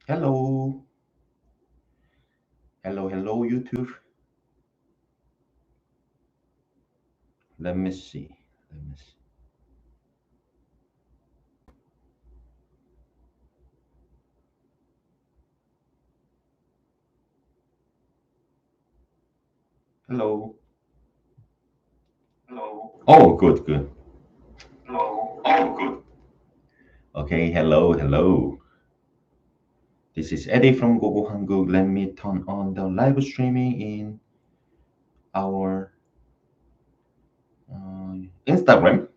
Hello, hello, YouTube. Let me see. Let me see. Hello. Hello. Oh, good, good. Hello. Oh, good. Okay, hello. This is Eddie from Gogo Hanguk. Let me turn on the live streaming in our Instagram.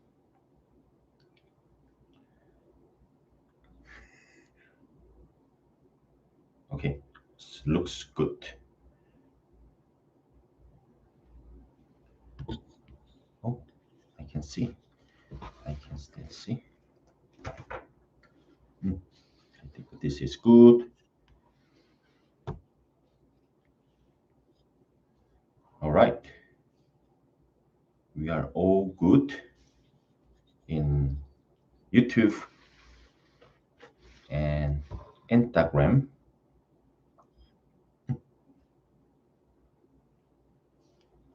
Okay, looks good. Oh, I can see. I can still see. Hmm, I think this is good. All right, we are all good in YouTube and Instagram.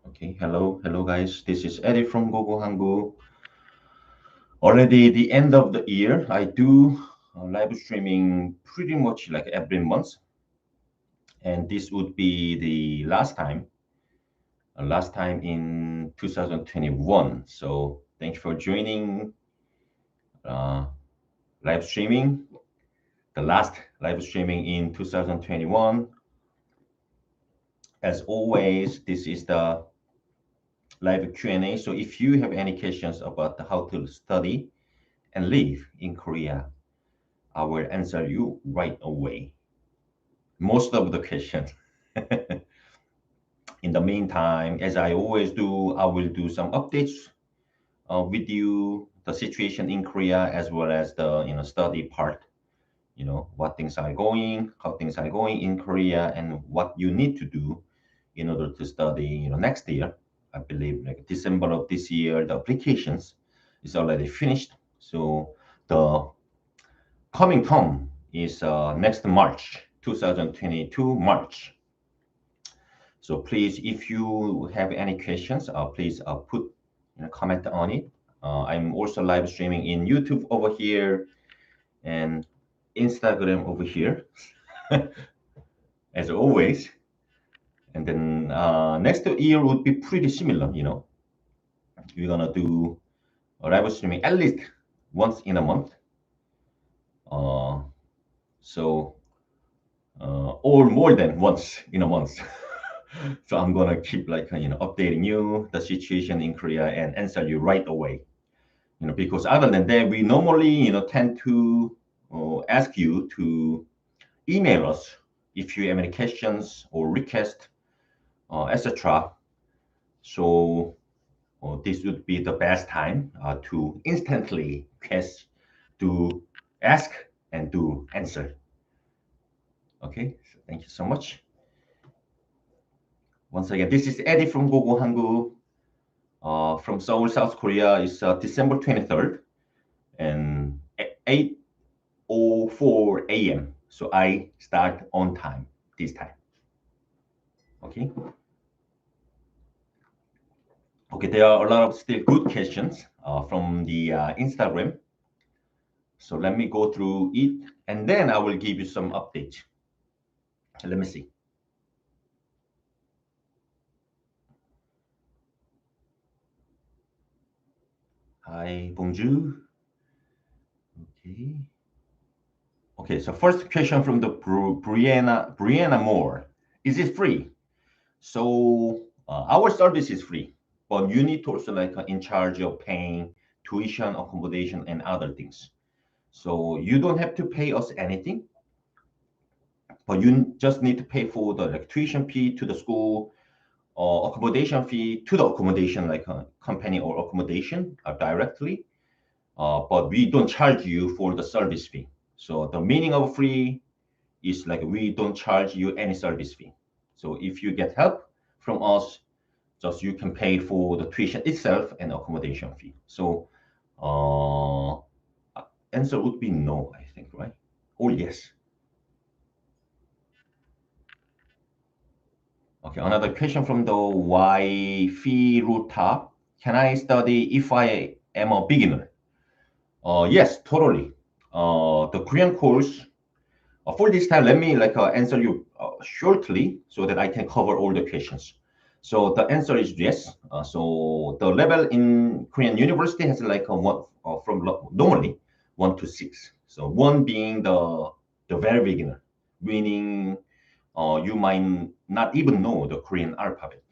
Okay, hello guys. This is Eddie from Gogo Hangul. Already the end of the year. I do live streaming pretty much like every month, and this would be the last time in 2021. So thanks for joining uh, live streaming. The last live streaming in 2021. As always, this is the live Q&A. So if you have any questions about how to study and live in Korea, I will answer you right away. Most of the questions. In the meantime, as I always do, I will do some updates with you, the situation in Korea as well as the study part. What things are going, how things are going in Korea, and what you need to do in order to study. Next year, I believe like December of this year, the applications is already finished. So the coming term is next March, 2022 March. So please, if you have any questions, please put comment on it. I'm also live streaming in YouTube over here and Instagram over here, as always. And then next year would be pretty similar. We're gonna do a live streaming at least once in a month. Uh, so or more than once in a month. So I'm gonna keep like updating you the situation in Korea and answer you right away. Because other than that, we normally tend to ask you to email us if you have any questions or requests, etc. So this would be the best time to instantly to ask and to answer. Okay, so thank you so much. Once again, this is Eddie from Gogo Hangul from Seoul, South Korea. It's December 23rd and 8:04 a.m. So I start on time this time. Okay. Okay, there are a lot of still good questions from the Instagram. So let me go through it and then I will give you some updates. Let me see. Hi, bonjour. Okay. Okay, so first question from the Brianna Moore. Is it free? So our service is free, but you need to also like in charge of paying tuition, accommodation, and other things. So you don't have to pay us anything, but you just need to pay for the like tuition fee to the school or accommodation fee to the accommodation like a company or accommodation directly. But we don't charge you for the service fee. So the meaning of free is like we don't charge you any service fee. So if you get help from us, just you can pay for the tuition itself and accommodation fee. So answer would be no, I think, right? Or yes. Okay, another question from the Wi-Fi Ruta. Can I study if I am a beginner? Yes, totally. The Korean course for this time, let me answer you shortly so that I can cover all the questions. So the answer is yes. So the level in Korean university has like a one normally 1 to 6. So one being the very beginner, meaning you might not even know the Korean alphabet.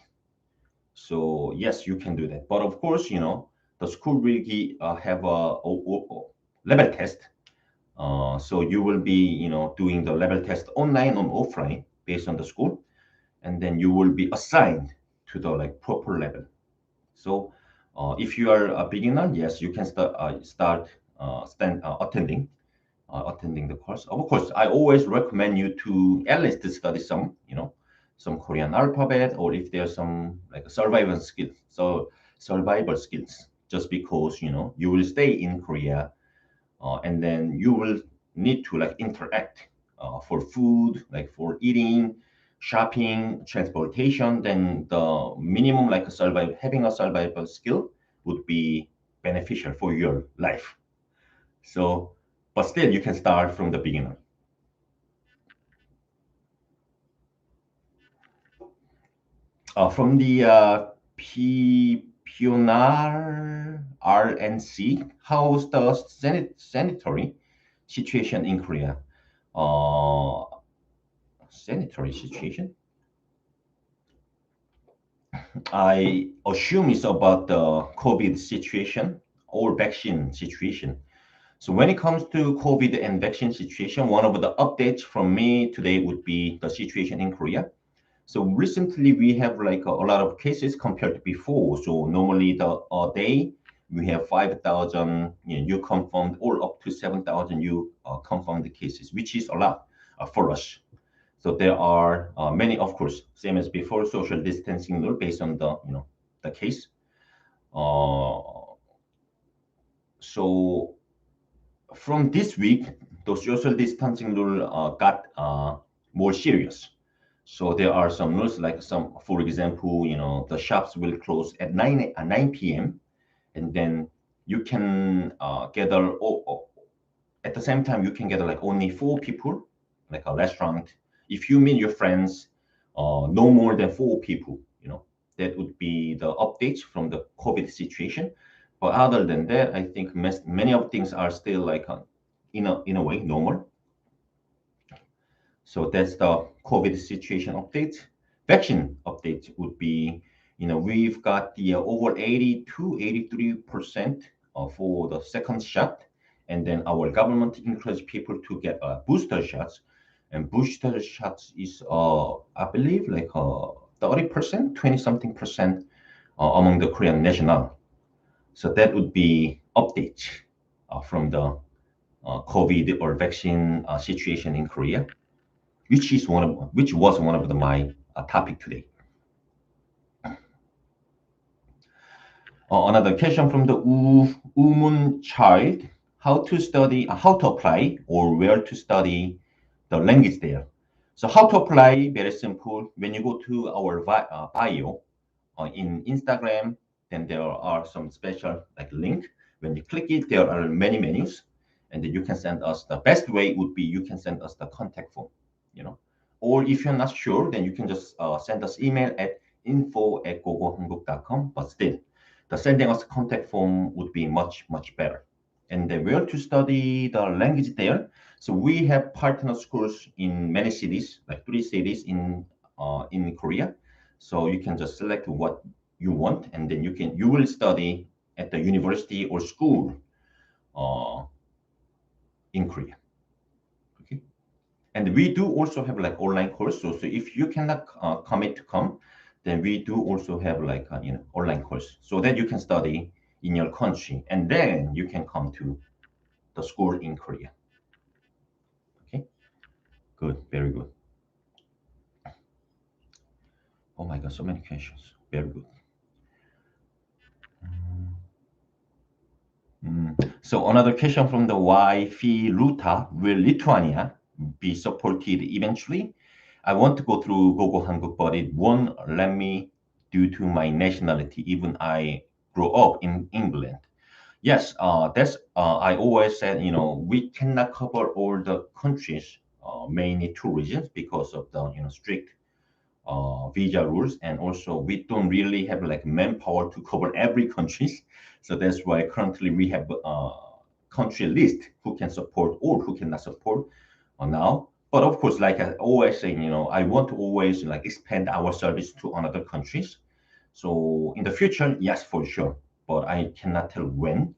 So yes, you can do that. But of course, the school will have level test. So you will be, doing the level test online or offline based on the school, and then you will be assigned to the proper level. So if you are a beginner, yes, you can attending the course. Of course, I always recommend you to at least study some Korean alphabet, or if there's some survival skills. Just because you will stay in Korea, and then you will need to interact for food, like for eating, shopping, transportation. Then the minimum having a survival skill would be beneficial for your life. So, but still, you can start from the beginning. From the Pioneer RNC, how's the sanitary situation in Korea? Uh, Sanitary situation? I assume it's about the COVID situation or vaccine situation. So when it comes to COVID and vaccine situation, one of the updates from me today would be the situation in Korea. So recently we have a lot of cases compared to before. So normally the day we have 5,000 new confirmed or up to 7,000 new confirmed cases, which is a lot for us. So there are many, of course, same as before, social distancing rule based on the case. Uh, so from this week, the social distancing rule got more serious. So there are some rules, for example, the shops will close at 9 p.m. and then you can gather. At the same time, you can gather only 4 people, like a restaurant. If you meet your friends, no more than 4 people. That would be the updates from the COVID situation. But other than that, I think many of things are still in a way normal. So that's the COVID situation update. Vaccine update would be, we've got the over 80 to 83% for the second shot, and then our government encourage people to get booster shots, and booster shots is, I believe, 30%, 20 something percent among the Korean national. So that would be update from the COVID or vaccine situation in Korea, which was one of my topic today. Another question from the Umun child: how to apply, or where to study the language there. So how to apply? Very simple. When you go to our bio in Instagram, then there are some special link. When you click it, there are many menus, and then you can send us. The best way would be you can send us the contact form, you know. Or if you're not sure, then you can just send us email at info@gogohanguk.com. But still, the sending us contact form would be much much better. And then where to study the language there? So we have partner schools in many cities, like 3 cities in Korea. So you can just select what you want, and then you will study at the university or school uh, in Korea. Okay, and we do also have online course. So if you cannot commit to come, then we do also have online course so that you can study in your country, and then you can come to the school in Korea. Okay, good, very good. Oh my God, so many questions. Very good. So another question from the Wi-Fi Ruta: will Lithuania be supported eventually? I want to go through Gogo Hanguk, but it won't let me due to my nationality. Even I grew up in England. Yes, that's I always said, we cannot cover all the countries, mainly two regions because of the strict visa rules, and also we don't really have like manpower to cover every countries. So that's why currently we have country list who can support or who cannot support now. But of course, like I always say, I want to always like expand our service to another countries. So in the future, yes, for sure, but I cannot tell when.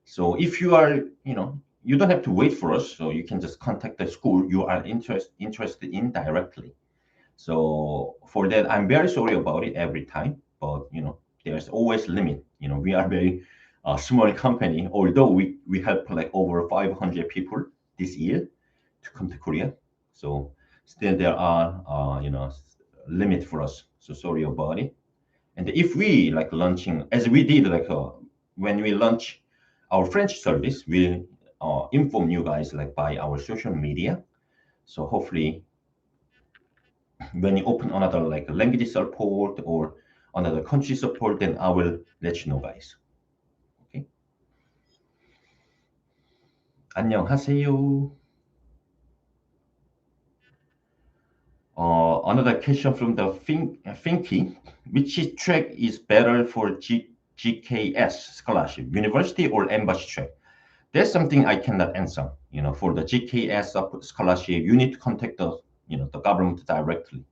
So if you are, you don't have to wait for us. So you can just contact the school you are interested in directly. So for that, I'm very sorry about it every time, but there's always limit. We are very small company, although we help like over 500 people this year to come to Korea. So still there are limit for us. So sorry about it. And if we like launching as we did like when we launch our French service, we'll inform you guys like by our social media. So hopefully when you open another like language support or another country support, then I will let you know, guys. Okay. 안녕하세요. Another question from the Finky. Which track is better for GKS scholarship, university or embassy track? That's something I cannot answer. For the GKS scholarship, you need to contact the government directly.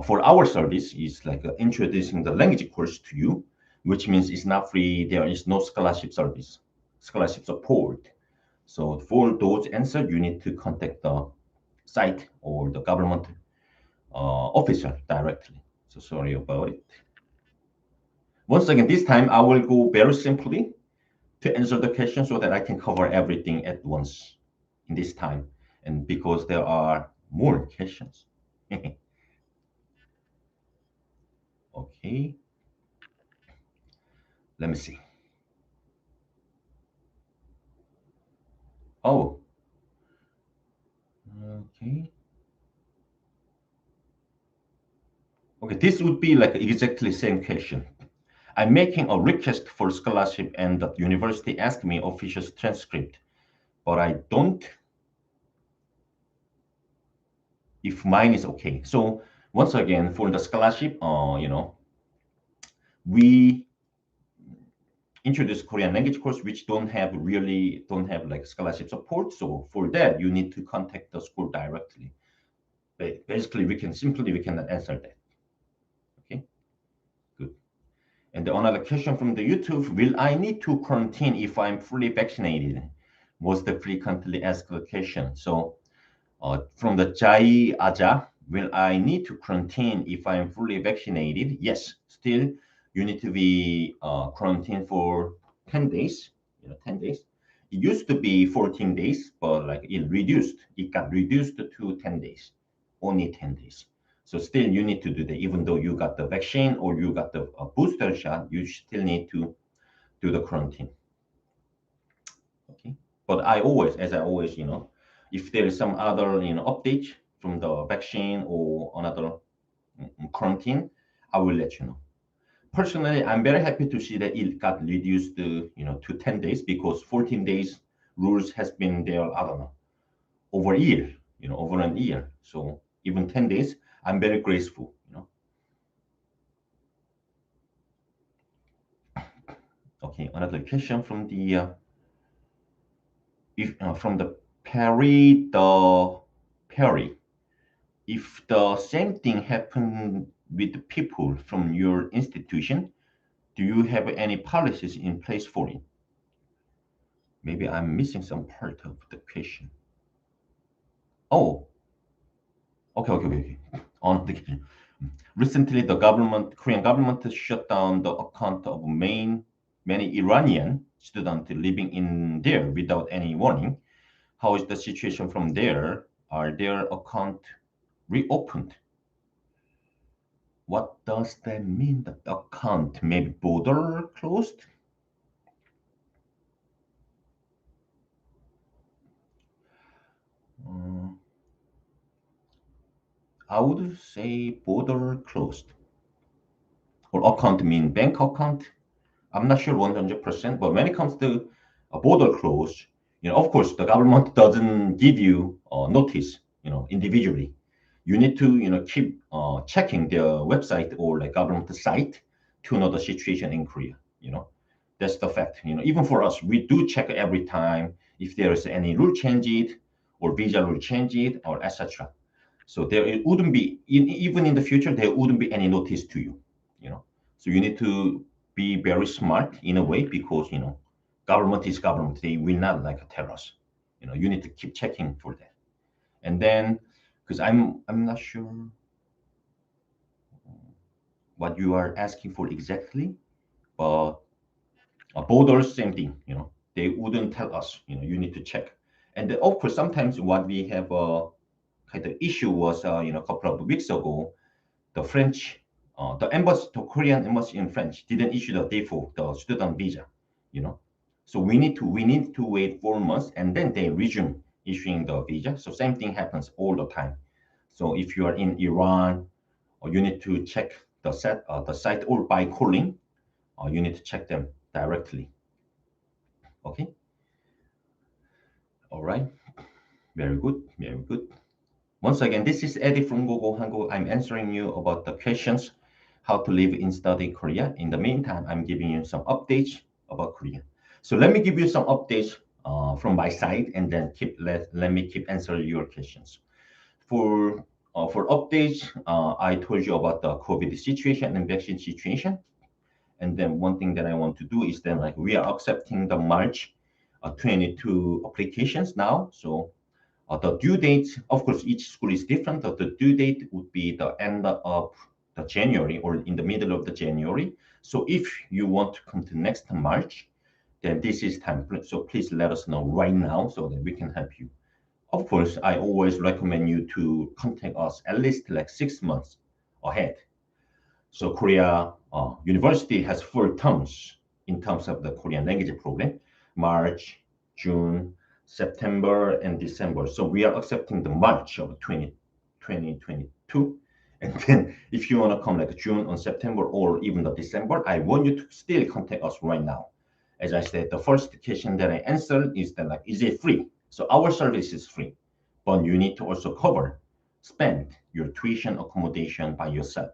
For our service, is like introducing the language course to you, which means it's not free. There is no scholarship service, scholarship support. So for those answers, you need to contact the site or the government officer directly. So sorry about it. Once again, this time I will go very simply to answer the question so that I can cover everything at once in this time. And because there are more questions. Okay, let me see. Oh, okay. Okay, this would be like exactly same question. I'm making a request for scholarship and the university asked me official transcript, but I don't if mine is okay. So once again, for the scholarship, we introduce Korean language course, which don't have like scholarship support. So for that, you need to contact the school directly. Basically, we cannot answer that. Okay, good. And another question from the YouTube: will I need to quarantine if I'm fully vaccinated? Was the frequently asked question. So from the Jai Aja, will I need to quarantine if I'm fully vaccinated? Yes, still you need to be quarantined for 10 days. 10 days. It used to be 14 days, but like it got reduced to 10 days, only 10 days. So still you need to do that, even though you got the vaccine or you got the booster shot, you still need to do the quarantine. Okay. But as I always, if there is some other, update from the vaccine or another quarantine, I will let you know. Personally, I'm very happy to see that it got reduced, to 10 days because 14 days rules has been there, I don't know, over a year, over an year. So even 10 days, I'm very grateful. Okay, another question from the from the Perry. If the same thing happened with people from your institution, do you have any policies in place for it? Maybe I'm missing some part of the question. Oh, okay. On the question. Recently, Korean government shut down the account of many Iranian students living in there without any warning. How is the situation from there? Are their account reopened? What does that mean? The account, maybe border closed? Uh, I would say border closed or account mean bank account. I'm not sure 100%, but when it comes to a border close, of course, the government doesn't give you notice, individually. You need to, keep checking their website or like government site to know the situation in Korea. That's the fact. Even for us, we do check every time if there is any rule change it or visa rule change it or etc. So there it wouldn't be even in the future there wouldn't be any notice to you. You know, so you need to be very smart in a way because government is government. They will not like tell us. You need to keep checking for that. And then because I'm not sure what you are asking for exactly, but borders same thing. They wouldn't tell us. You need to check. And then, of course sometimes what we have kind of issue was a couple of weeks ago the French, the embassy, the Korean embassy in French didn't issue the default, the student visa, you know. So we need to wait 4 months and then they resume issuing the visa. So same thing happens all the time. So if you are in Iran, or you need to check the site, or by calling, or you need to check them directly. Okay. All right. Very good. Very good. Once again, this is Eddie from Google Hanguk. I'm answering you about the questions how to live in study Korea. In the meantime, I'm giving you some updates about Korea. So let me give you some updates from my side, and then let me keep answering your questions. For updates, I told you about the COVID situation and vaccine situation. And then one thing that I want to do is then like we are accepting the March 22 applications now. So the due date, of course, each school is different. But the due date would be the end of the January or in the middle of the January. So if you want to come to next March, then this is time. So please let us know right now so that we can help you. Of course, I always recommend you to contact us at least like 6 months ahead. So Korea University has 4 terms in terms of the Korean language program: March, June, September, and December. So we are accepting the March of 2022. And then if you want to come like June or September or even the December, I want you to still contact us right now. As I said, the first question that I answered is that like, is it free? So our service is free, but you need to also spend your tuition accommodation by yourself.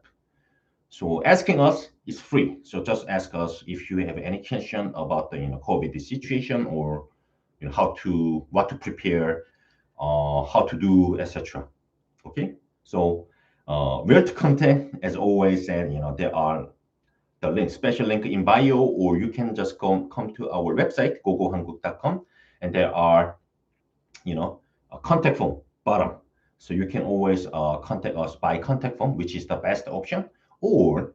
So asking us is free. So just ask us if you have any question about the COVID situation or what to prepare, how to do, etc. Okay. So where to contact, as always said, there are the link, special link in bio, or you can just come to our website gogohanguk.com, and there are a contact form bottom. So you can always contact us by contact form, which is the best option, or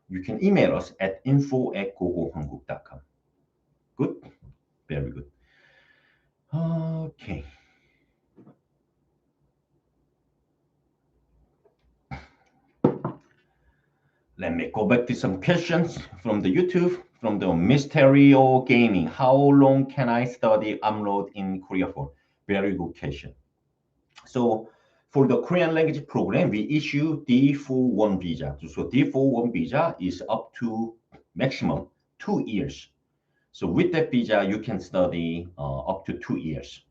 you can email us at info@gogohanguk.com. Good, very good. Okay, let me go back to some questions from the YouTube, from the Mysterio Gaming. How long can I study upload in Korea for? Very good question. So for the Korean language program, we issue D41 visa. So D41 visa is up to maximum 2 years. So with that visa, you can study up to 2 years.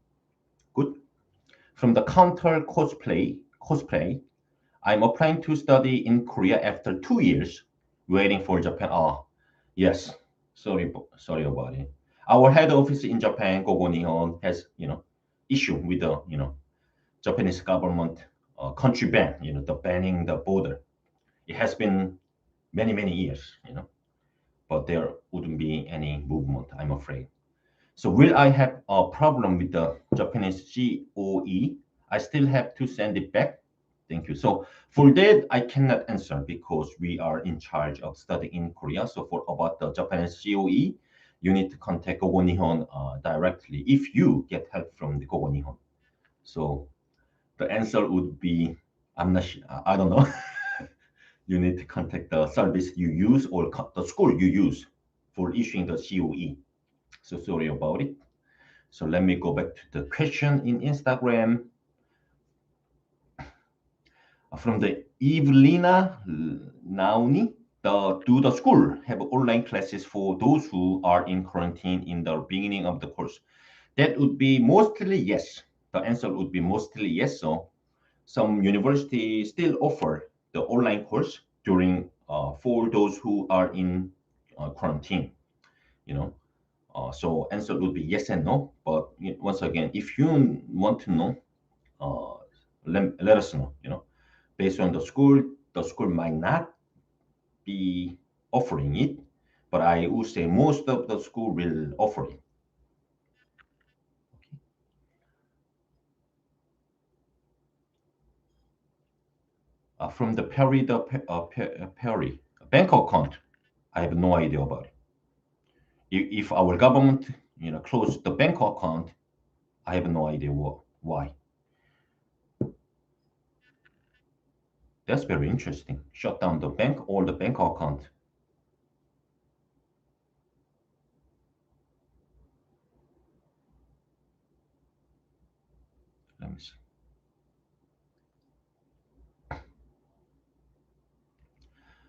Good. From the counter cosplay, I'm applying to study in Korea after 2 years, waiting for Japan. Oh, yes. Sorry about it. Our head office in Japan, Gogo Nihon, has issue with the Japanese government country ban. The banning the border. It has been many years. But there wouldn't be any movement, I'm afraid. So will I have a problem with the Japanese COE? I still have to send it back. Thank you. So for that, I cannot answer because we are in charge of studying in Korea. So for about the Japanese COE, you need to contact Gogo Nihon directly if you get help from the Gogo Nihon. So the answer would be, I'm not sure, I don't know. You need to contact the service you use or the school you use for issuing the COE. So sorry about it. So let me go back to the question in Instagram. From the Evelina Nauni, do the school have online classes for those who are in quarantine in the beginning of the course? That would be mostly yes. The answer would be mostly yes. So some universities still offer the online course during for those who are in quarantine. You know, so answer would be yes and no. But once again, if you want to know, uh, let us know. Based on the school might not be offering it, but I would say most of the school will offer it. From the Perry bank account, I have no idea about it. If our government, closed the bank account, I have no idea why. That's very interesting. Shut down the bank or the bank account. Let me see.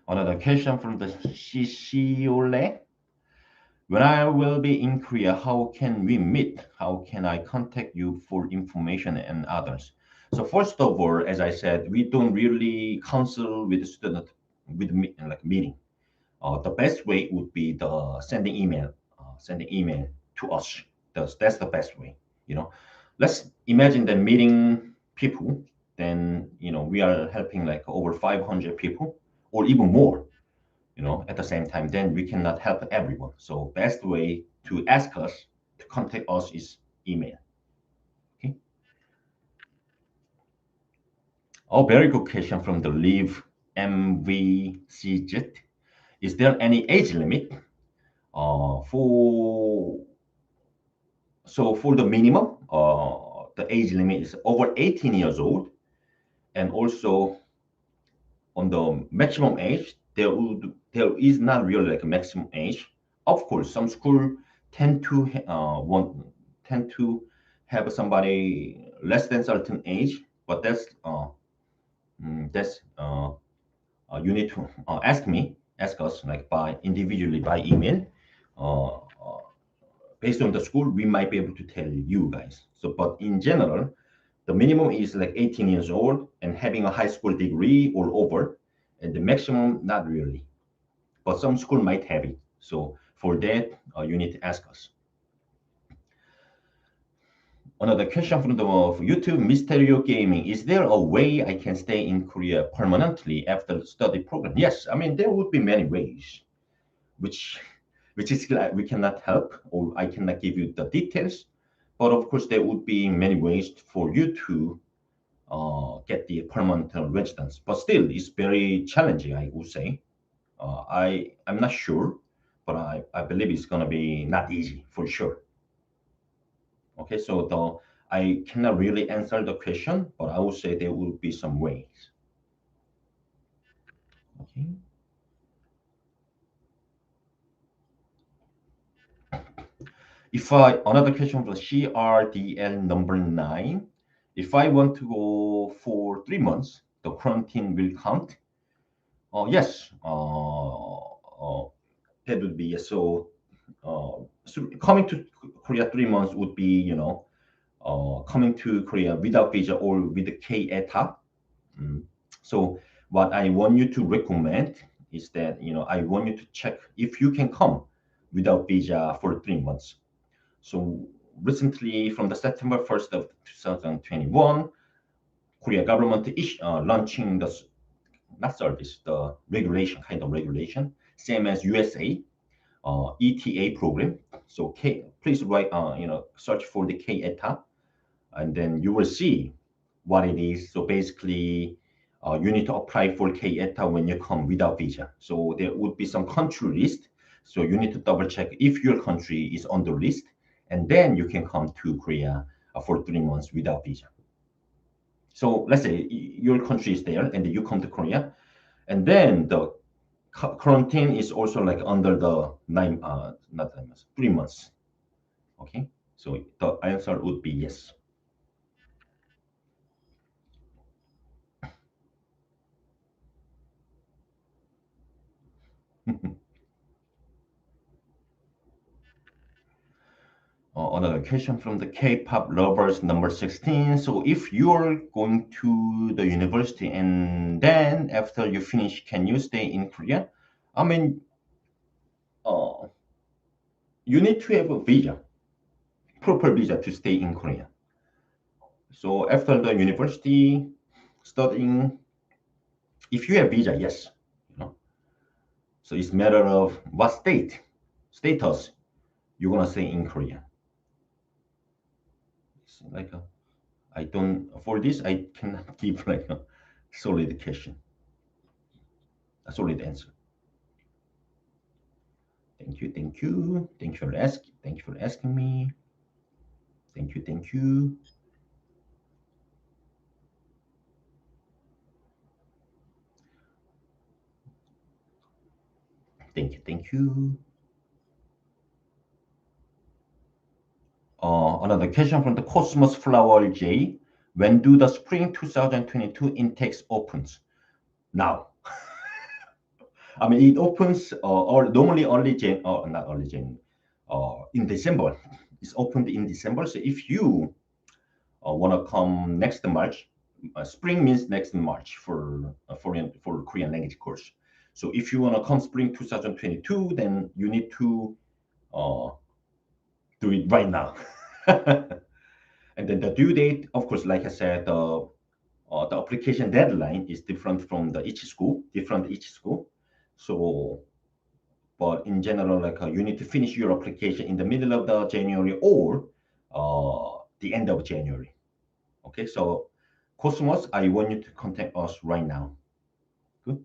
Another question from the Shishole. When I will be in Korea, how can we meet? How can I contact you for information and others? So first of all, as I said, we don't really counsel with the student with like meeting. The best way would be the sending email to us. That's the best way. You know, let's imagine that meeting people. Then we are helping like over 500 people or even more. At the same time, then we cannot help everyone. So best way to ask us to contact us is email. Okay. Oh, very good question from the Live MVCJ. Is there any age limit for for the minimum? The age limit is over 18 years old, and also on the maximum age, there is not really like a maximum age. Of course, some school tend to tend to have somebody less than certain age, but that's you need to ask us like by individually by email. Uh, uh, Based on the school, we might be able to tell you guys. So, but in general, the minimum is like 18 years old and having a high school degree or over, and the maximum, not really. But some school might have it. So for that, you need to ask us. Another question from the YouTube, Mysterio Gaming. Is there a way I can stay in Korea permanently after the study program? Yes, I mean, there would be many ways, which which is like we cannot help or I cannot give you the details. But of course, there would be many ways for you to get the permanent residence. But still, it's very challenging, I would say. I'm not sure, but I believe it's gonna be not easy for sure. Okay, so I cannot really answer the question, but I would say there will be some ways. Okay. If I Another question from CRDL number 9. If I want to go for 3 months, the quarantine will count. Yes, that would be yes. So coming to Korea 3 months would be coming to Korea without visa or with the K ETA. Mm. So what I want you to recommend is that I want you to check if you can come without visa for 3 months. So recently, from the September 1st of 2021, Korea government is launching the not service, the regulation, kind of regulation, same as USA ETA program. So please write, search for the K ETA, and then you will see what it is. So basically, you need to apply for K ETA when you come without visa. So there would be some country list. So you need to double check if your country is on the list, and then you can come to Korea for 3 months without visa. So let's say your country is there, and then you come to Korea, and then the quarantine is also like under the not 9 months, 3 months. Okay, so the answer would be yes. Another question from the K-pop lovers number 16. So if you're going to the university and then after you finish, can you stay in Korea? I mean, uh, you need to have a visa, proper visa to stay in Korea. So after the university studying, if you have visa, yes, you know. So it's matter of what status you're gonna stay in Korea. It's like I don't for this I cannot give like a solid question, a solid answer. Thank you, thank you, thank you for asking me. Thank you, thank you, thank you, thank you. Another question from the Cosmos Flower J. When do the spring 2022 intakes opens? Now. I mean, it opens normally early Jan, not early Jan, in December. It's opened in December. So if you want to come next March, spring means next March for Korean language course. So if you want to come spring 2022, then you need to uh, do it right now. And then the due date, of course, like I said, the application deadline is different from each school, different each school. So, but in general, like you need to finish your application in the middle of the January or the end of January. Okay, so Cosmos, I want you to contact us right now. Good.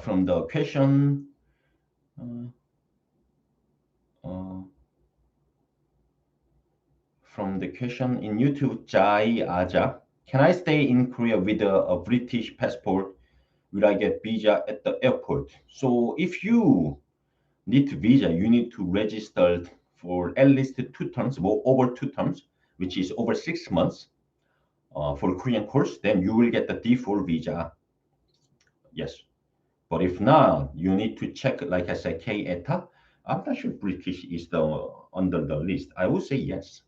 From the question, uh, uh, from the question in YouTube, Jai Aja, can I stay in Korea with a British passport? Will I get visa at the airport? So if you need visa, you need to register for at least 2 terms, or over 2 terms, which is over 6 months for Korean course. Then you will get the D4 visa. Yes, but if not, you need to check. Like I said, K ETA. I'm not sure British is the under the list. I would say yes.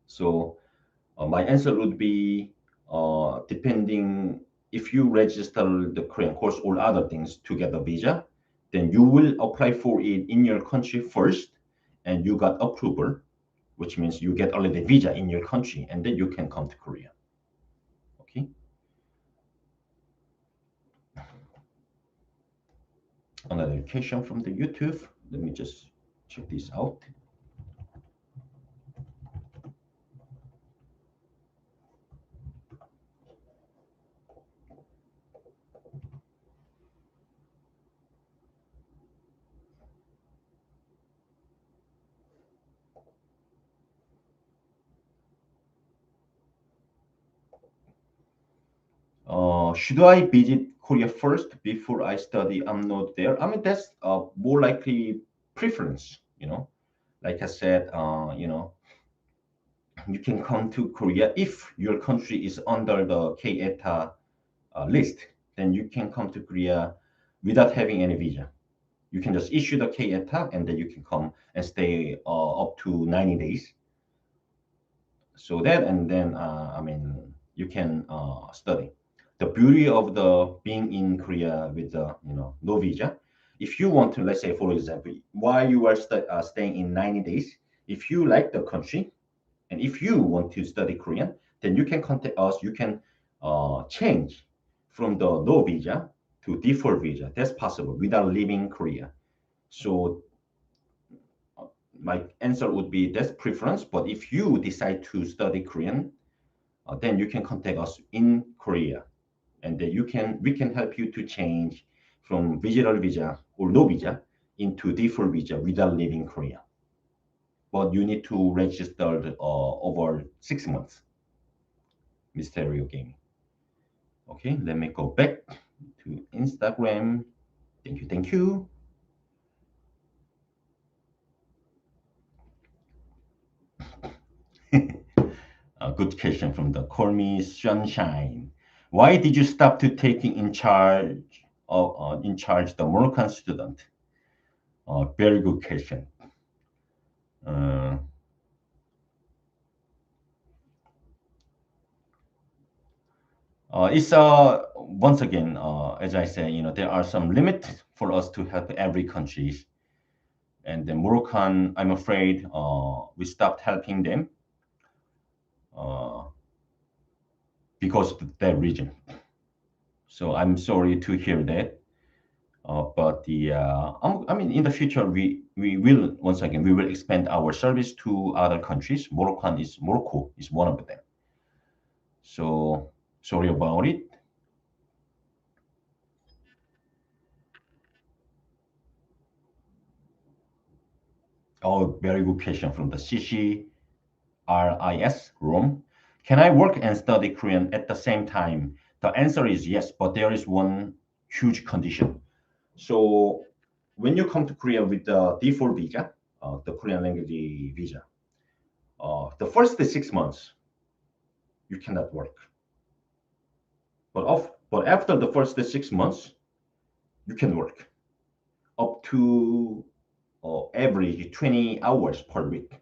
So my answer would be depending if you register the Korean course or other things to get a visa, then you will apply for it in your country first, and you got approval, which means you get already visa in your country, and then you can come to Korea. Okay. Another question from the YouTube. Let me just check this out. Should I visit Korea first before I study? I'm not there. I mean, that's more likely preference, Like I said, you can come to Korea if your country is under the K-ETA list. Then you can come to Korea without having any visa. You can just issue the K-ETA and then you can come and stay up to 90 days. So that, and then I mean, you can study. The beauty of the being in Korea with the no visa. If you want to, let's say for example, while you are staying in 90 days, if you like the country, and if you want to study Korean, then you can contact us. You can change from the no visa to default visa. That's possible without leaving Korea. So my answer would be that's preference. But if you decide to study Korean, then you can contact us in Korea, and then we can help you to change from visitor visa or no visa into default visa without leaving Korea. But you need to register over 6 months. Mysterio Gaming. Okay, let me go back to Instagram. Thank you, thank you. A good question from the Call Me Sunshine. Why did you stop to taking in charge the Moroccan student? Very good question. Uh, it's once again, as I say, there are some limits for us to help every country, and the Moroccan, I'm afraid, we stopped helping them uh, because of that region. So I'm sorry to hear that. I mean, in the future, we will once again we will expand our service to other countries. Morocco is one of them. So sorry about it. Oh, very good question from the CCRIS Rome. Can I work and study Korean at the same time? The answer is yes, but there is one huge condition. So when you come to Korea with the D4 visa, the Korean language visa, the first 6 months you cannot work. But after the first 6 months, you can work up to average 20 hours per week.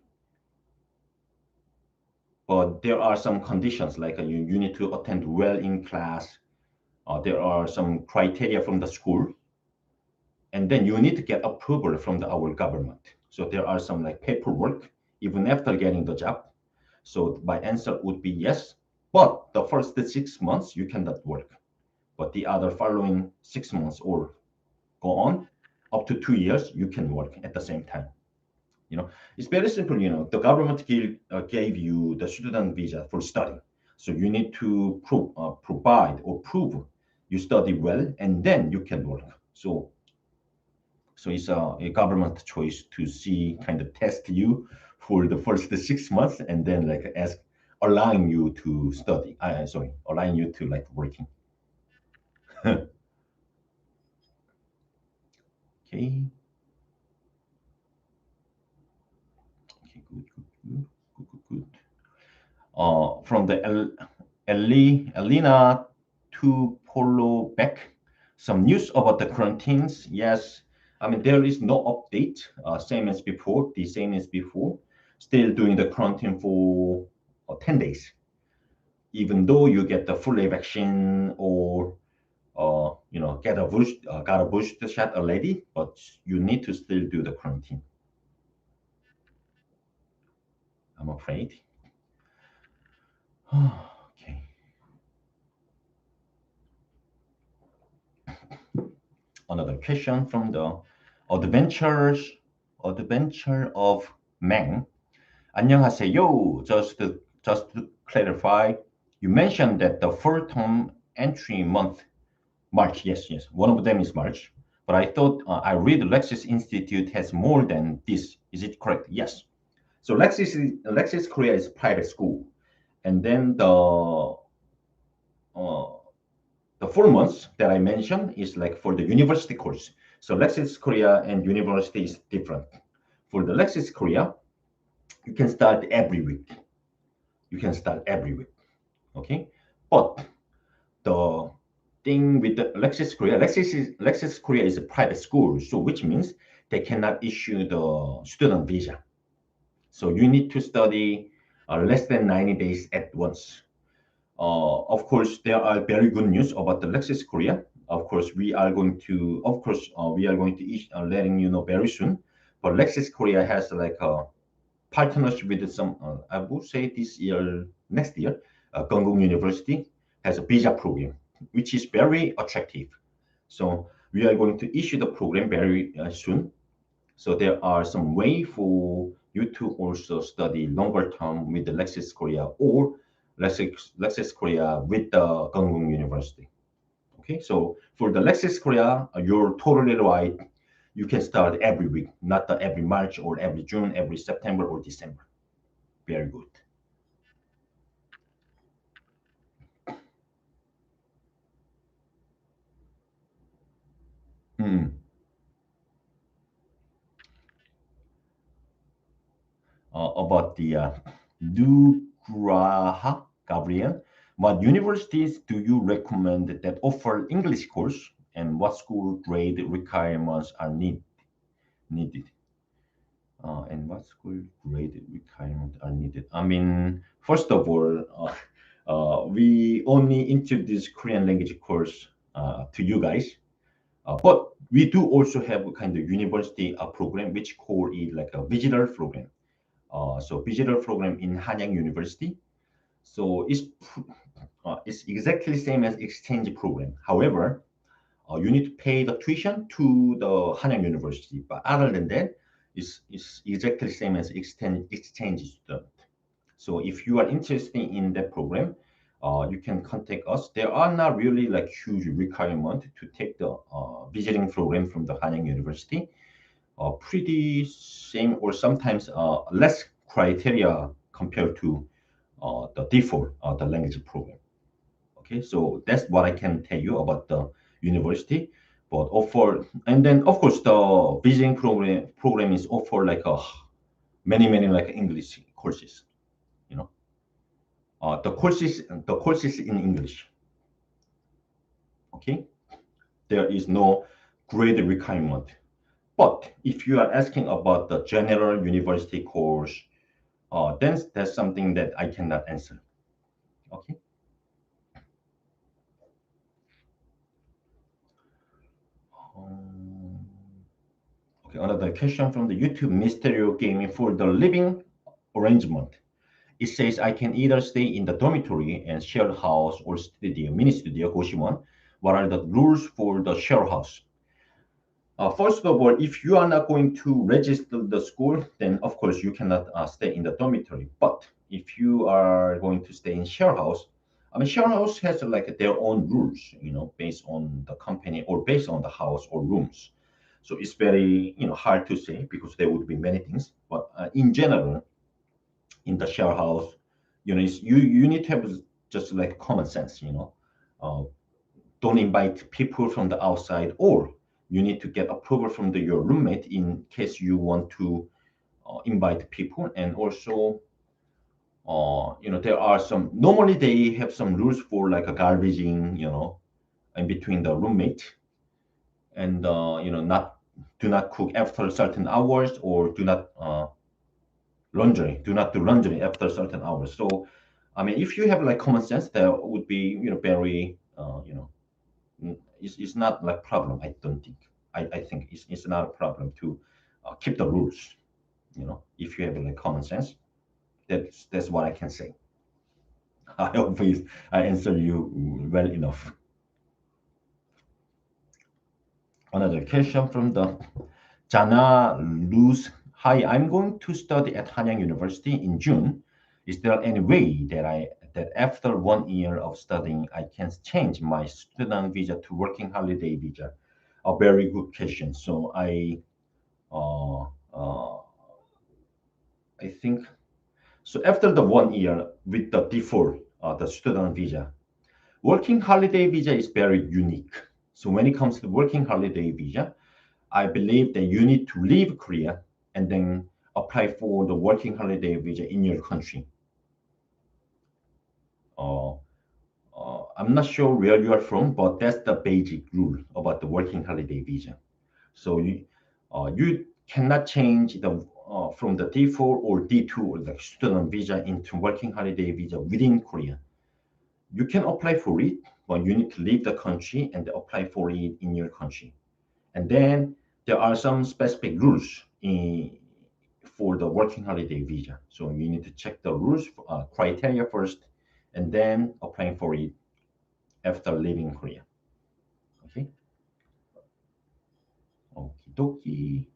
But there are some conditions like you need to attend well in class. There are some criteria from the school, and then you need to get approval from our government. So there are some like paperwork even after getting the job. So my answer would be yes, but the first 6 months you cannot work, but the other following 6 months or go on up to 2 years you can work at the same time. It's very simple. The government gave you the student visa for study, so you need to provide or prove you study well, and then you can work. So it's a government choice to see, kind of test you for the first 6 months, and then like ask, allowing you to study. Sorry, allowing you to like working. Okay. Okay. Good. Good. Good. Good. Good. Good. From the Elena to Polo back, some news about the quarantines. Yes, I mean there is no update. Same as before. The same as before. Still doing the quarantine for 10 days, even though you get the full vaccine or got a booster shot already, but you need to still do the quarantine. I'm afraid. Okay. Another question from the adventures adventure of Meng. 안녕하세요. Just to clarify, you mentioned that the full term entry month March. Yes, yes. One of them is March. But I thought I read Lexis Institute has more than this. Is it correct? Yes. So Lexis Korea is private school, and then uh, the 4 months that I mentioned is like for the university course. So Lexis Korea and university is different. For the Lexis Korea, you can start every week. You can start every week. Okay, but the thing with the Lexis Korea is a private school, so which means they cannot issue the student visa. So you need to study less than 90 days at once. Of course, there are very good news about the Lexis Korea. Of course, we are going to letting you know very soon. But Lexis Korea has like a partnership with some, I would say this year, next year, Gangneung University has a visa program, which is very attractive. So we are going to issue the program very soon. So there are some way for you to also study longer term with the Lexis Korea or Lexis Korea with the Gangneung University. Okay, so for the Lexis Korea, you're totally right. You can start every week, not every March or every June, every September or December. Very good. Hmm. About the Nugraha, Gabriel, what universities do you recommend that offer English course, and what school grade requirements are needed. And what school grade requirement are needed? I mean, first of all, we only introduce Korean language course to you guys, but we do also have a kind of university program which call it like a visitor program. So visitor program in Hanyang University. So it's exactly same as exchange program. However, you need to pay the tuition to the Hanyang University. But other than that, it's exactly same as exchange student. So if you are interested in that program, you can contact us. There are not really like huge requirement to take the visiting program from the Hanyang University. Pretty same or sometimes less criteria compared to the default the language program. Okay, so that's what I can tell you about the university. But offer, and then of course the visiting program is offer like a many like English courses. You know, the courses in English. Okay, there is no grade requirement. But if you are asking about the general university course, then that's something that I cannot answer. Okay. Um, okay. Another question from the YouTube Mysterio Gaming for the living arrangement. It says I can either stay in the dormitory and shared house or studio, mini studio, Goshimon. What are the rules for the share house? First of all, if you are not going to register the school, then of course you cannot stay in the dormitory. But if you are going to stay in share house, I mean, share house has like their own rules, based on the company or based on the house or rooms. So it's very, hard to say because there would be many things. But in general, in the share house, you need to have just like common sense, uh, don't invite people from the outside, or you need to get approval from your roommate in case you want to invite people. And also, there are some, normally they have some rules for like a garbaging, in between the roommate, and not do not cook after certain hours, or do not do laundry after certain hours. So I mean, if you have like common sense, that would be, very, it's not like problem. I don't think. I think it's not a problem to keep the rules. If you have like common sense, that's what I can say. I hope I answer you well enough. Another question from the Jana Luz. Hi, I'm going to study at Hanyang University in June. Is there any way that after 1 year of studying, I can change my student visa to working holiday visa? A very good question. So uh, uh, I think so. After the 1 year with the default, the student visa, working holiday visa is very unique. So when it comes to working holiday visa, I believe that you need to leave Korea and then apply for the working holiday visa in your country. Uh, I'm not sure where you are from, but that's the basic rule about the working holiday visa. So you cannot change the from the D4 or D2 or the student visa into working holiday visa within Korea. You can apply for it, but you need to leave the country and apply for it in your country. And then there are some specific rules for the working holiday visa. So you need to check the rules, criteria first, and then applying for it after leaving Korea. Okay. Okie dokie.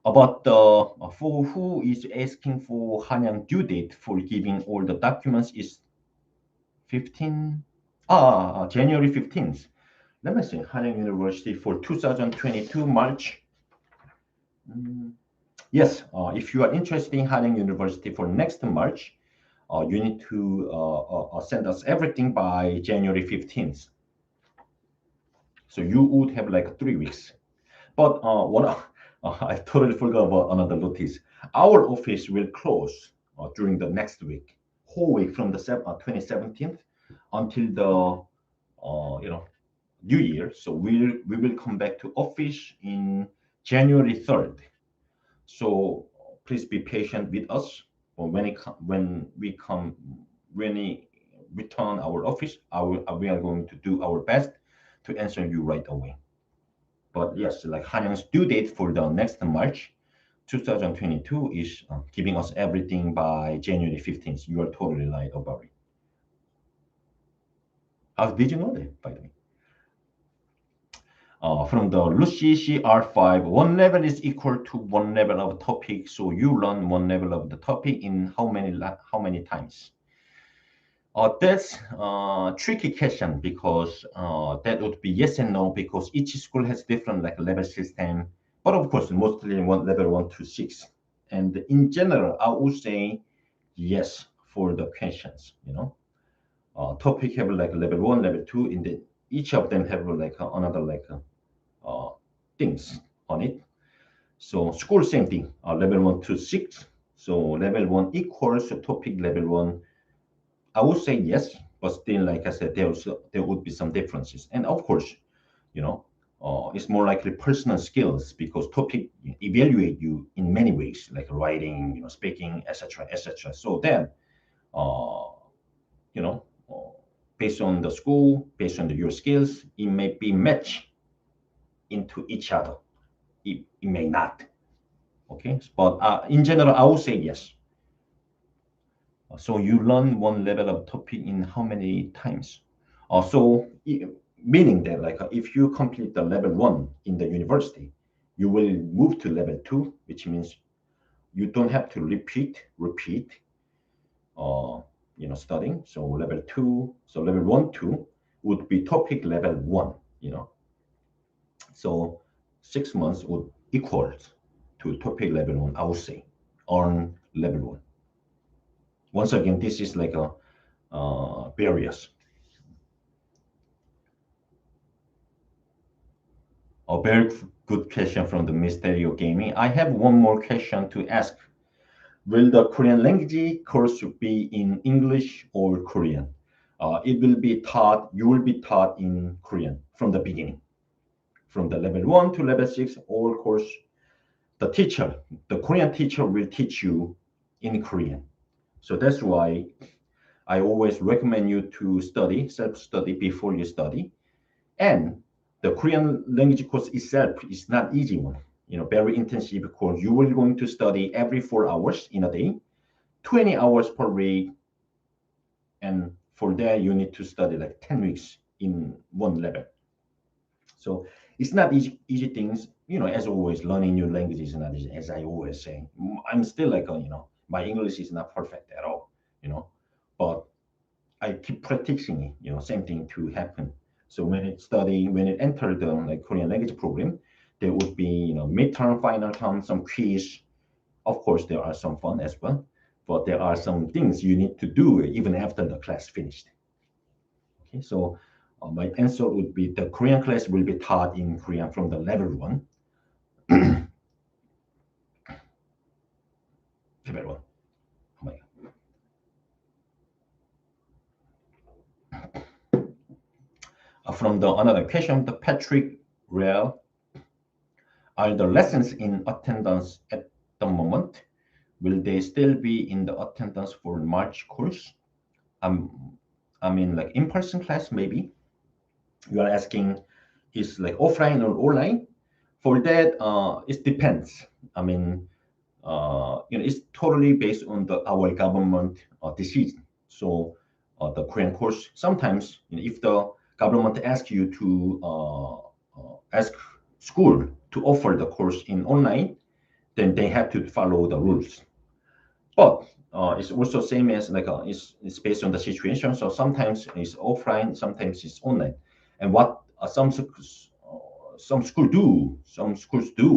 About the for who is asking for Hanyang due date for giving all the documents is 15 January 15th. Let me see, Hanyang University for 2022 March. Mm, yes, if you are interested in Hanyang University for next March, you need to send us everything by January 15th. So you would have like 3 weeks. But I totally forgot about another notice. Our office will close during the next week, whole week from the 2017th until the, New Year. So we will come back to office in January 3rd. So please be patient with us. Or when we come when we return our office, we are going to do our best to answer you right away. But yes, like Hanyang's due date for the next March 2022 is giving us everything by January 15th. You are totally right about it. How did you know that, by the way? From the Lucy CR5, one level is equal to one level of topic. So you learn one level of the topic in how many times? That's a tricky question because that would be yes and no because each school has different like level system. But of course, mostly one level 1 to 6. And in general, I would say yes for the questions. Topic have like level 1, level 2, and then each of them have like another like things on it. So school same thing, level 1 to 6. So level 1 equals topic level 1. I would say yes, but still, like I said, there would be some differences. And of course, you know, it's more likely personal skills because topic evaluate you in many ways, like writing, speaking, etc., etc. So then, uh, you know, uh, based on the school, based on your skills, it may be matched into each other. It may not. Okay, but in general, I would say yes. So you learn one level of topic in how many times? Meaning that like if you complete the level 1 in the university, you will move to level 2, which means you don't have to repeat, uh, studying. So level 2, so level 1, 2 would be topic level 1, So 6 months would equal to topic level 1, I would say, on level 1. Once again, this is like a barriers. A very good question from the Mysterio Gaming. I have one more question to ask. Will the Korean language course be in English or Korean? You will be taught in Korean from the beginning. From the level 1 to level 6, all course, the Korean teacher will teach you in Korean. So that's why I always recommend you to self-study before you study. And the Korean language course itself is not easy one. Very intensive course. You will going to study every 4 hours in a day, 20 hours per week, and for that you need to study like 10 weeks in one level. So it's not easy things. As always, learning new languages is not easy. As I always say, I'm still like my English is not perfect at all. But I keep practicing it. Same thing to happen. So when it entered the like Korean language program, there would be midterm, final term, some quiz. Of course, there are some fun as well, but there are some things you need to do even after the class finished. Okay, so my answer would be the Korean class will be taught in Korean from the level 1. Level 1. Oh my From the another question, the Patrick Real, are the lessons in attendance at the moment? Will they still be in the attendance for March course? I mean, like in-person class, maybe. You are asking, is like offline or online? For that, it depends. I mean, it's totally based on our government decision. So the Korean course, sometimes if the government asks you to ask school to offer the course in online, then they have to follow the rules. But it's also same as like it's based on the situation. So sometimes it's offline, sometimes it's online. And what some schools do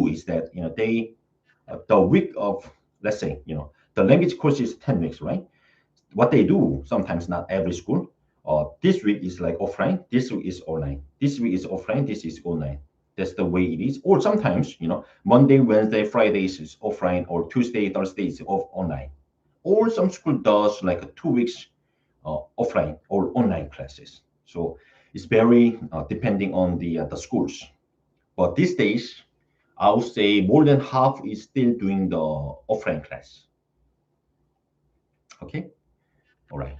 is that they the week of, let's say, the language course is 10 weeks, right? What they do sometimes, not every school, this week is like offline, this week is online, this week is offline, this is online. That's the way it is. Or sometimes Monday, Wednesday, Fridays is offline, or Tuesday, Thursday is online. Or some school does like 2 weeks offline or online classes. So It's very depending on the schools. But these days, I would say more than half is still doing the offline class. Okay, all right.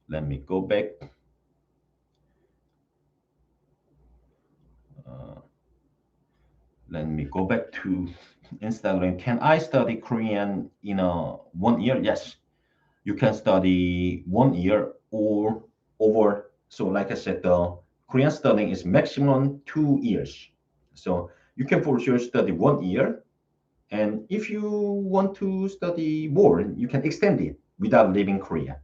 Let me go back. Uh, Let me go back to Instagram. Can I study Korean in a 1 year? Yes, you can study 1 year or over. So, like I said, the Korean studying is maximum 2 years. So you can for sure study 1 year, and if you want to study more, you can extend it without leaving Korea.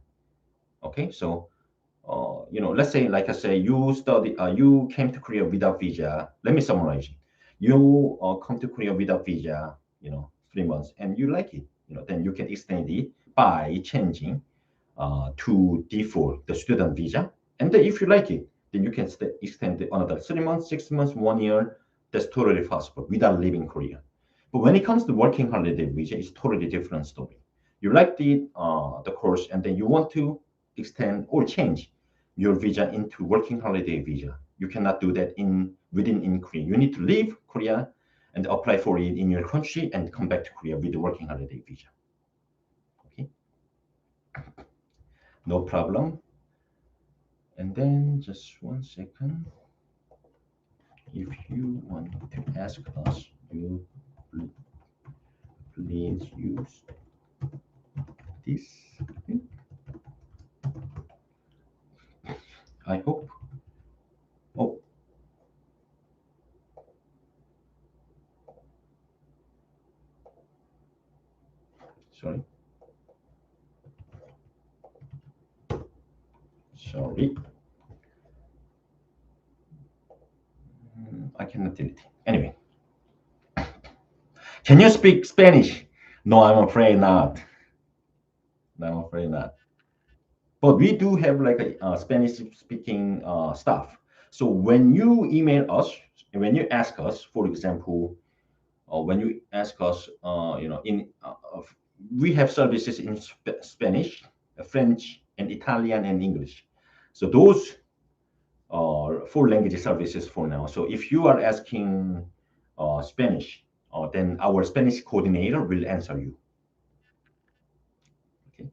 Okay, so let's say, like I say, you came to Korea without visa. Let me summarize it. You come to Korea without visa, 3 months, and you like it, then you can extend it by changing to default the student visa. And then if you like it, then you can extend it another 3 months, 6 months, 1 year. That's totally possible without leaving Korea. But when it comes to working holiday visa, it's totally different story. You like the course, and then you want to extend or change your visa into working holiday visa. You cannot do that in Korea. You need to leave Korea and apply for it in your country and come back to Korea with the working holiday visa. Okay, no problem. And then just 1 second. If you want to ask us, you please use this. I hope. Oh, sorry. Sorry. I cannot delete it. Anyway, can you speak Spanish? No, I'm afraid not. No, I'm afraid not. But we do have like a Spanish speaking staff. So when you email us, when you ask us, for example, or when you ask us, we have services in Spanish, French, and Italian and English. So those are four language services for now. So if you are asking Spanish, then our Spanish coordinator will answer you. Okay.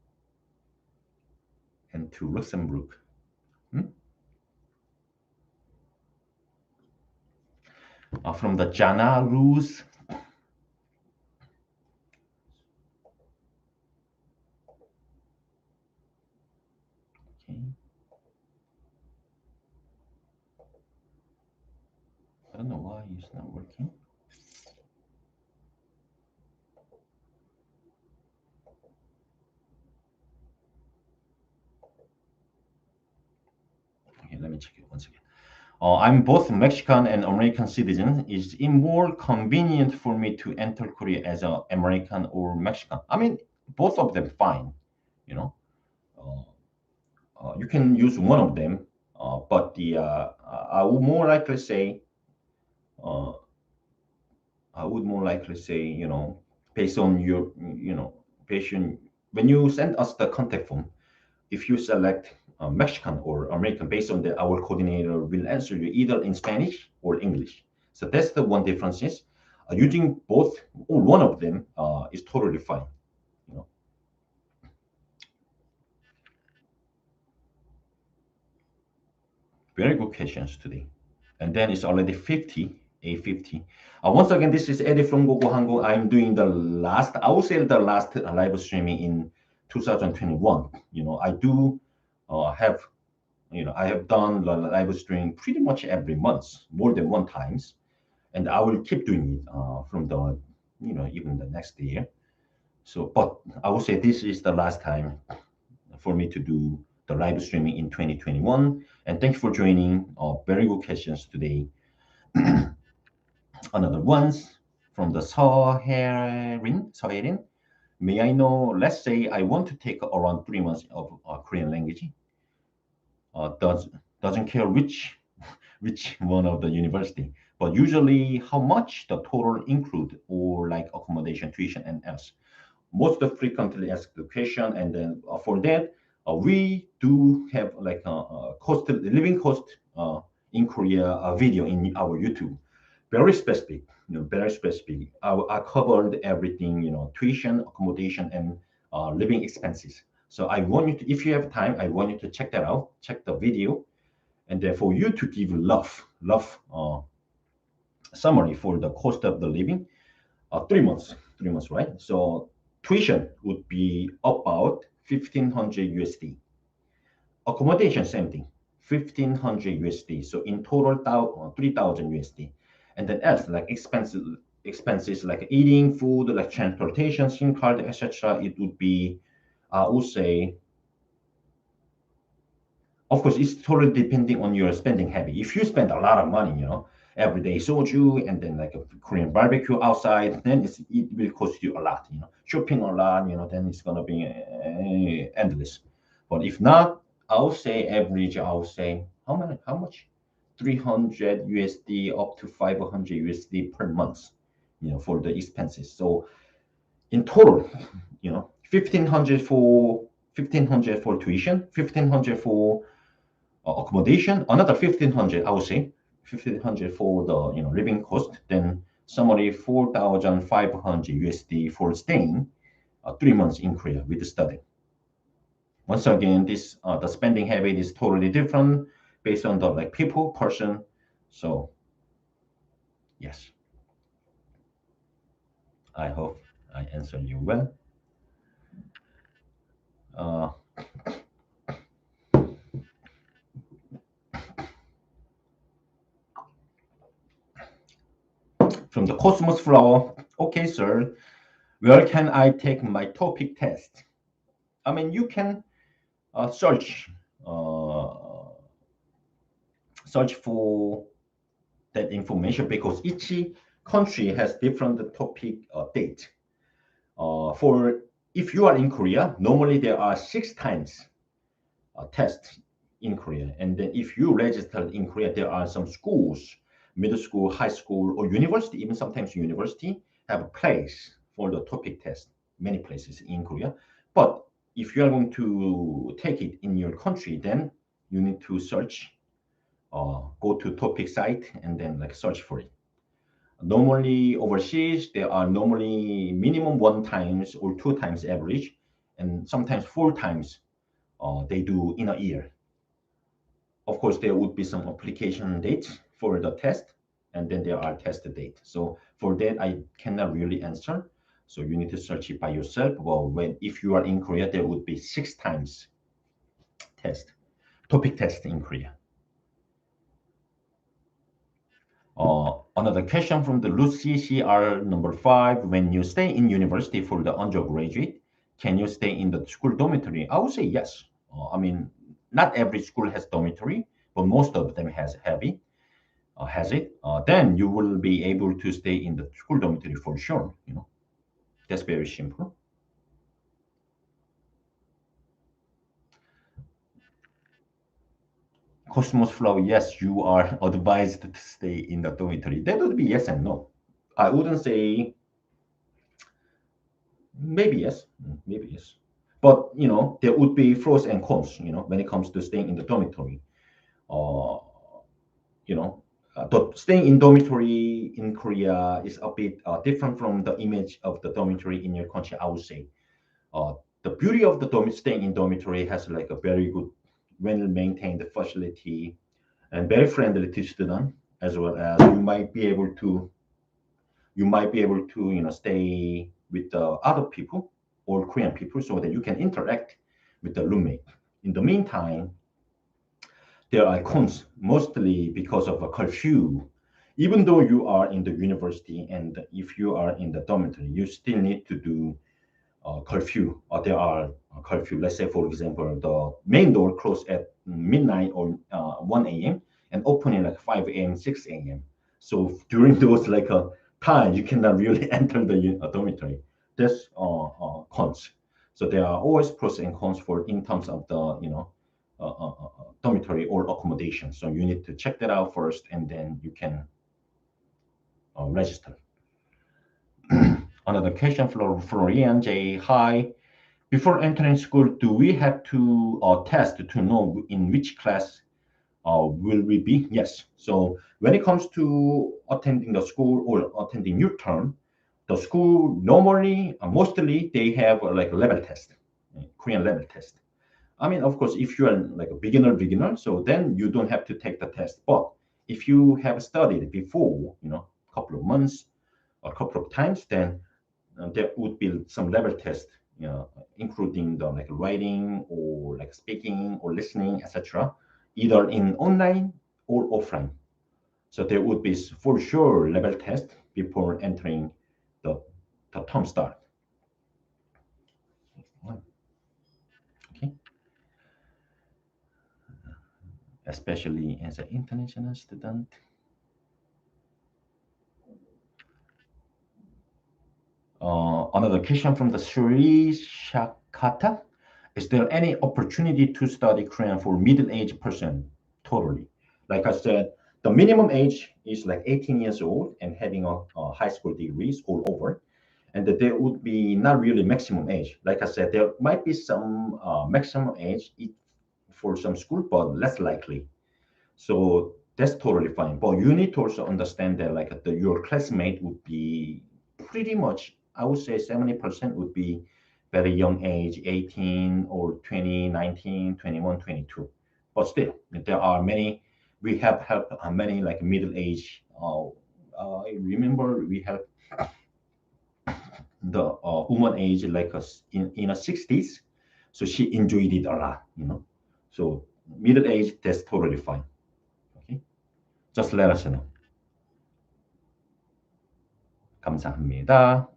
And to Luxembourg. Hmm? From the Jana rules. Okay. I don't know why it's not working. Okay, let me check it once again. I'm both Mexican and American citizen. Is it more convenient for me to enter Korea as an American or Mexican? I mean, both of them fine. You know, uh, you can use one of them, but I would more likely say, uh, based on your, based on when you send us the contact form, if you select Mexican or American, based on our coordinator will answer you either in Spanish or English. So that's the one difference is using both or one of them is totally fine. You know, very good questions today. And then it's already 8:50. Once again, this is Eddy from Gogo Hanguk. I'm doing I would say the last live streaming in 2021. I do have I have done live streaming pretty much every month, more than one times, and I will keep doing it from even the next year. So, but I would say this is the last time for me to do the live streaming in 2021. And thank you for joining. Very good questions today. Another ones from the Soherin. May I know? Let's say I want to take around 3 months of Korean language. Doesn't care which one of the university, but usually how much the total include or like accommodation, tuition, and else. Most of frequently asked the question, and then for that, We do have like a cost, living cost in Korea video in our YouTube. Very specific, very specific. I covered everything, tuition, accommodation, and living expenses. So I want you to, if you have time, I want you to check that out, check the video, and then for you to give rough summary for the cost of the living. 3 months, right? So tuition would be about 1,500 USD. Accommodation, same thing, 1,500 USD. So in total, 3,000 USD. And then else like expenses like eating, food, like transportation, SIM card, etc. It would be, I would say, of course, it's totally depending on your spending habit. If you spend a lot of money, everyday soju and then like a Korean barbecue outside, then it will cost you a lot. Shopping a lot, then it's gonna be endless. But if not, I'll say average. I'll say how many? How much? 300 USD up to 500 USD per month. For the expenses. So in total, 1,500 for 1,500 for tuition, 1,500 for accommodation, another 1,500, I would say, 1,500 for the living cost, then somebody 4,500 USD for staying 3 months in Korea with the study. Once again, this the spending habit is totally different based on the like people, person. So yes, I hope I answered you well. Uh, from the Cosmos Flower, okay, sir, where can I take my topic test? I mean, you can search uh, search for that information because each country has different topic date. For if you are in Korea, normally there are 6 times tests in Korea, and then if you registered in Korea, there are some schools, middle school, high school, or university, even sometimes university have a place for the topic test. Many places in Korea, but if you are going to take it in your country, then you need to search, go to topic site and then like search for it. Normally overseas, there are normally minimum 1 times or 2 times average, and sometimes 4 times they do in a year. Of course, there would be some application dates for the test, and then there are test dates. So for that, I cannot really answer. So you need to search it by yourself. Well, if you are in Korea, there would be 6 times test, topic test in Korea. Another question from the Lucy CR number 5. When you stay in university for the undergraduate, can you stay in the school dormitory? I would say yes. I mean, not every school has dormitory, but most of them has it. Then you will be able to stay in the school dormitory for sure. That's very simple. Cosmos Flow, yes, you are advised to stay in the dormitory. That would be yes and no. I wouldn't say maybe yes, maybe yes. But there would be pros and cons. When it comes to staying in the dormitory, uh, you know, staying in dormitory in Korea is a bit different from the image of the dormitory in your country. I would say uh, the beauty of the staying in dormitory has like a very good, well-maintained facility and very friendly to students, as well as you might be able to stay with the other people or Korean people so that you can interact with the roommate. In the meantime, there are cons, mostly because of a curfew. Even though you are in the university and if you are in the dormitory, you still need to do curfew. There are curfew. Let's say, for example, the main door closed at midnight or 1 a.m. and opening like 5 a.m., 6 a.m. So during those like time, you cannot really enter the dormitory. That's cons. So there are always pros and cons for in terms of the dormitory or accommodation. So you need to check that out first, and then you can register. Another question from Florian J. Hi. before entering school, do we have to test to know in which class will we be? Yes. So when it comes to attending the school or attending your term, the school normally, mostly they have like a level test, Korean level test. I mean, of course, if you are like a beginner, so then you don't have to take the test. But if you have studied before, a couple of months or a couple of times, then there would be some level test, including the like writing or like speaking or listening, etc., either in online or offline. So there would be for sure level test before entering the the term start. Okay, especially as an international student. Another question from the Sri Shakata. Is there any opportunity to study Korean for middle-aged person? Totally. Like I said, the minimum age is like 18 years old and having a high school degrees all over. And that there would be not really maximum age. Like I said, there might be some maximum age for some school, but less likely. So that's totally fine. But you need to also understand that like your classmate would be pretty much, I would say 70% would be very young age, 18 or 20, 19, 21, 22. But still, there are many, we have helped many like middle age. I remember we have the woman age like us in her 60s. So she enjoyed it a lot. So middle age, that's totally fine. Okay. Just let us know. 감사합니다.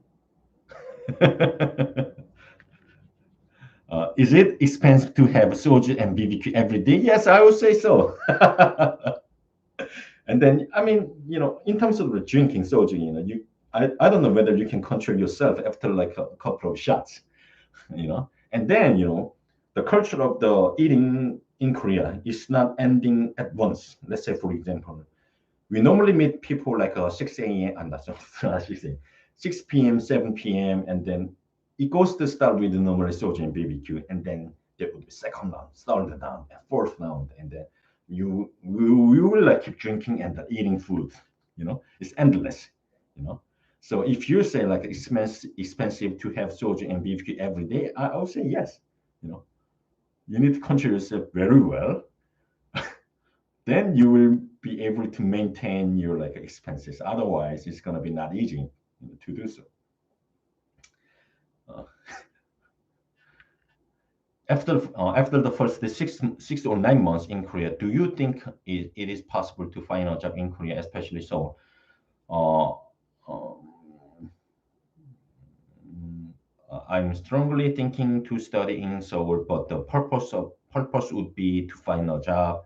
Is it expensive to have soju and BBQ every day? Yes, I would say so. And then, I mean, in terms of the drinking soju, I don't know whether you can control yourself after like a couple of shots. And then, the culture of the eating in Korea is not ending at once. Let's say, for example, we normally meet people like 6 a.m. and that's not 6 p.m., 7 p.m. And then it goes to start with the normal soju and BBQ, and then there would be second round, third round, and fourth round, and then you will like keep drinking and eating food. It's endless. You know. So if you say like expensive to have soju and BBQ every day, I would say yes. You know, you need to control yourself very well, then you will be able to maintain your like expenses. Otherwise, it's gonna be not easy to do so. Uh, after the first 6 or 9 months in Korea, do you think it is possible to find a job in Korea, especially so? Uh, um, I'm strongly thinking to study in Seoul, but the purpose would be to find a job,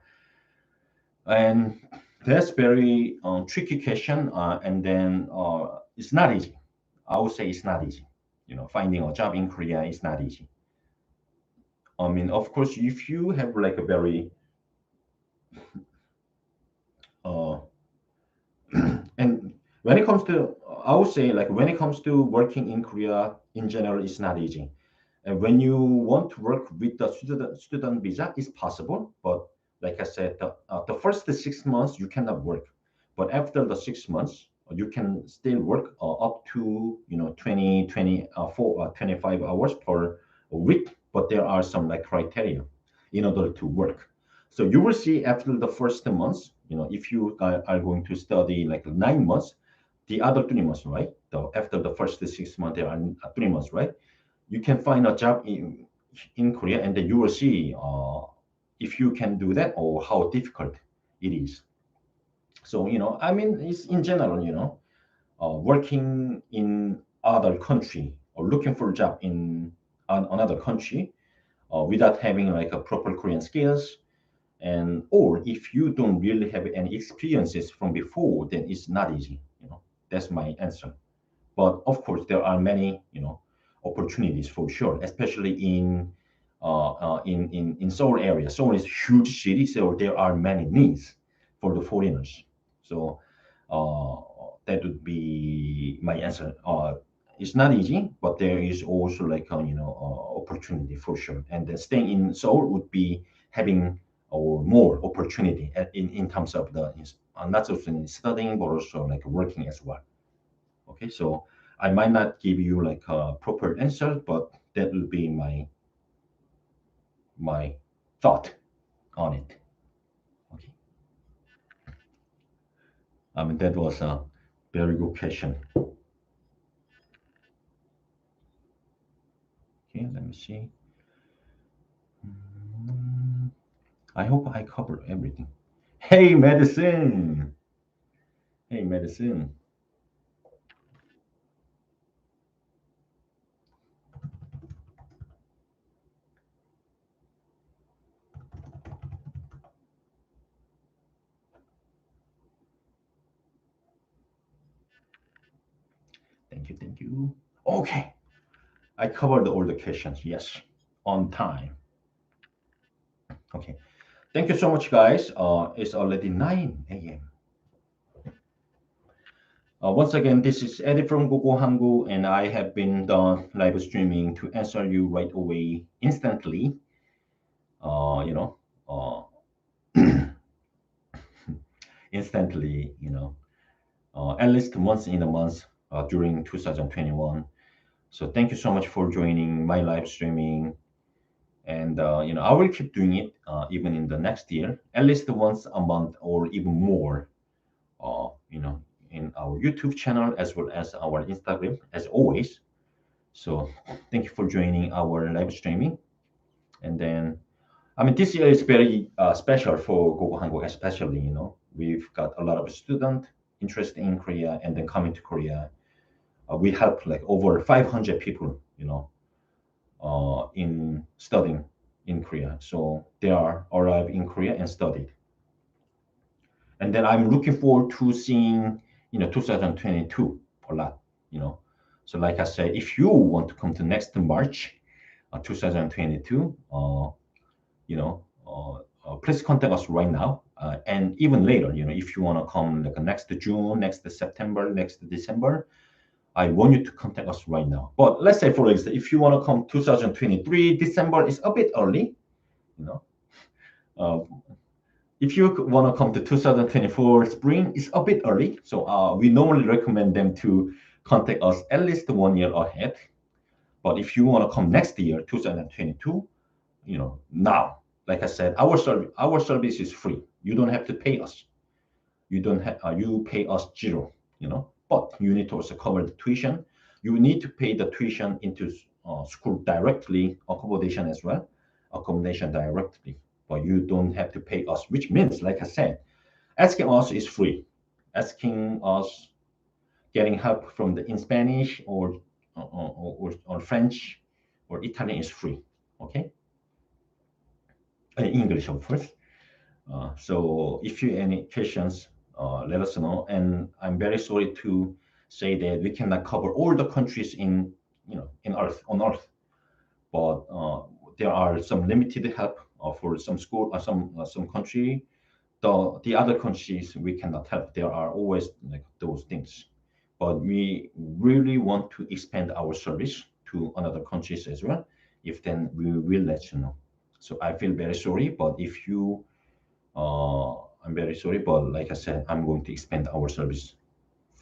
and that's very tricky question. And then it's not easy. I would say it's not easy. Finding a job in Korea is not easy. I mean, of course, if you have like a very uh, and when it comes to, I would say like when it comes to working in Korea in general, it's not easy. And when you want to work with the student visa, it's possible. But like I said, the first 6 months you cannot work. But after the 6 months, you can still work up to 20, 24, 25 hours per week. But there are some like criteria in order to work. So you will see after the first months, if you are going to study like 9 months, the other 3 months, right? So after the first 6 months, there are 3 months, right? You can find a job in Korea, and then you will see if you can do that or how difficult it is. So I mean, it's in general, working in other country or looking for a job in another country without having like a proper Korean skills, and or if you don't really have any experiences from before, then it's not easy. That's my answer. But of course, there are many, opportunities for sure, especially in Seoul area. Seoul is a huge city, so there are many needs for the foreigners. So uh, that would be my answer. it's not easy, but there is also like a opportunity for sure. And then staying in Seoul would be having or more opportunity in terms of the not just in studying but also like working as well. Okay, so I might not give you like a proper answer, but that will be my thought on it. Okay, I mean that was a very good question. Okay, let me see. Mm, I hope I covered everything. Hey, medicine. Hey, medicine. Thank you, thank you. Okay, I covered all the questions. Yes, on time. Okay, thank you so much, guys. It's already 9 a.m. Once again, this is Eddy from Google Hanguk, and I have been live streaming to answer you right away, instantly. You know, uh, instantly. At least once in a month during 2021. So thank you so much for joining my live streaming, and I will keep doing it even in the next year, at least once a month or even more. Uh, you know, in our YouTube channel as well as our Instagram, as always. So thank you for joining our live streaming. And then, I mean, this year is very special for Google Hanguk, especially. We've got a lot of students interested in Korea and then coming to Korea. We help like over 500 people, in studying in Korea. So they are arrived in Korea and studied. And then I'm looking forward to seeing 2022 a lot. you know so like I said, if you want to come to next March 2022, you know please contact us right now, and even later, if you want to come like next June, next September, next December, I want you to contact us right now. But let's say, for example, if you want to come 2023 December, is a bit early. you know uh, if you want to come to 2024 spring, it's a bit early. So we normally recommend them to contact us at least 1 year ahead. But if you want to come next year, 2022, now, like I said, our service is free. You don't have to pay us. You pay us zero. But you need to also cover the tuition. You need to pay the tuition into school directly, accommodation directly. But you don't have to pay us, which means, like I said, asking us is free. Asking us, getting help from the in Spanish or French or Italian is free. Okay, and English, of course. So if you any questions, let us know. And I'm very sorry to say that we cannot cover all the countries in Earth on Earth, but there are some limited help for some school or some country. The other countries we cannot help. There are always like those things, but we really want to expand our service to another countries as well. If then we will let you know. So I feel very sorry, but if you uh, I'm very sorry, but like I said, I'm going to expand our service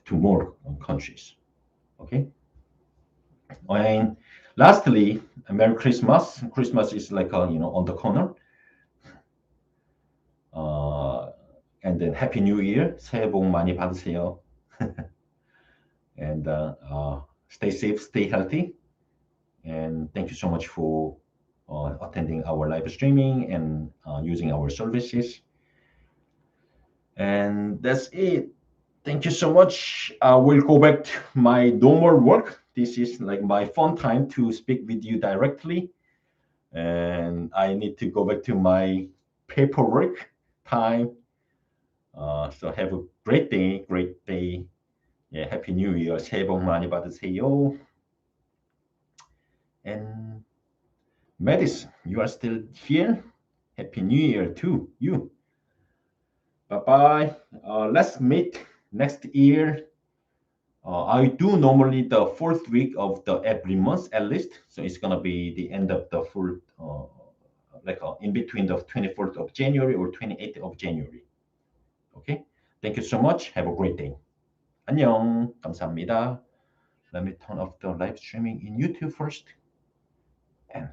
to more countries. Okay. And lastly, Merry Christmas. Christmas is like on the corner. Uh, and then Happy New Year. 새해 복 많이 받으세요. And stay safe, stay healthy. And thank you so much for attending our live streaming and using our services. And that's it. Thank you so much. I will go back to my normal work. This is like my fun time to speak with you directly. And I need to go back to my paperwork time. So have a great day, great day. Yeah, Happy New Year. 새해 복 많이 받으세요. And Medis, you are still here. Happy New Year to you. Bye bye. Let's meet next year. I do normally the fourth week of the every month at least. So it's gonna be the end of the full, in between the 24th of January or 28th of January. Okay. Thank you so much. Have a great day. 안녕. 감사합니다. Let me turn off the live streaming in YouTube first. And